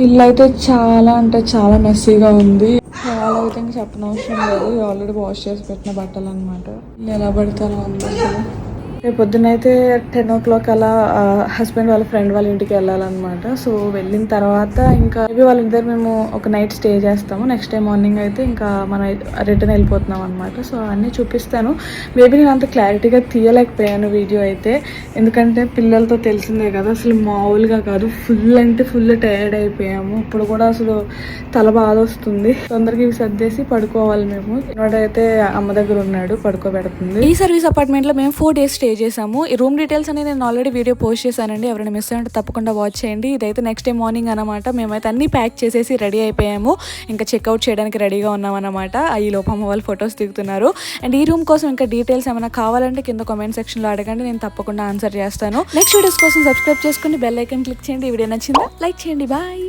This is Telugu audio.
ఇల్లు అయితే చాలా అంటే చాలా మెస్సీగా ఉంది. చాలా అయితే చెప్పనవసరం లేదు. ఆల్రెడీ వాష్ చేసి పెట్టిన బట్టలు అనమాట. ఎలా పడతానో ఉంది అసలు. రేపు పొద్దున్నైతే 10 o'clock అలా హస్బెండ్ వాళ్ళ ఫ్రెండ్ వాళ్ళ ఇంటికి వెళ్ళాలన్నమాట. సో వెళ్ళిన తర్వాత ఇంకా మేబీ వాళ్ళిద్దరు మేము ఒక నైట్ స్టే చేస్తాము. నెక్స్ట్ డే మార్నింగ్ అయితే ఇంకా మనం రిటర్న్ వెళ్ళిపోతున్నాం అనమాట. సో అన్నీ చూపిస్తాను. మేబీ నేను అంత క్లారిటీగా తీయలేకపోయాను వీడియో అయితే, ఎందుకంటే పిల్లలతో తెలిసిందే కదా, అసలు మామూలుగా కాదు. ఫుల్ అంటే ఫుల్ టైర్డ్ అయిపోయాము. ఇప్పుడు కూడా అసలు తల బాధ వస్తుంది. తొందరగా ఇవి సర్దేసి పడుకోవాలి మేము. ఇవాడైతే అమ్మ దగ్గర ఉన్నాడు, పడుకోబెడుతుంది. ఈ సర్వీస్ అపార్ట్మెంట్ లో మేము 4 days స్టే చేసాము. ఈ రూమ్ డీటెయిల్స్ అనేది నేను ఆల్రెడీ వీడియో పోస్ట్ చేశానండి. ఎవరైనా మిస్ అయ్యంటే తప్పకుండా వాచ్ చేయండి. ఇదైతే నెక్స్ట్ డే మార్నింగ్ అనమాట. మేమైతే అన్ని ప్యాక్ చేసేసి రెడీ అయిపోయాము. ఇంకా చెక్అవుట్ చేయడానికి రెడీగా ఉన్నాం అనమాట. ఈ లోపు అమ్మ వాళ్ళు ఫొటోస్ దిగుతున్నారు. అండ్ ఈ రూమ్ కోసం ఇంకా డీటెయిల్స్ ఏమైనా కావాలంటే కింద కామెంట్ సెక్షన్ లో అడగండి, నేను తప్పకుండా ఆన్సర్ చేస్తాను. నెక్స్ట్ వీడియోస్ కోసం సబ్స్క్రైబ్ చేసుకుని బెల్ ఐకాన్ క్లిక్ చేయండి. ఈ వీడియో నచ్చిందా లైక్ చేయండి. బాయ్.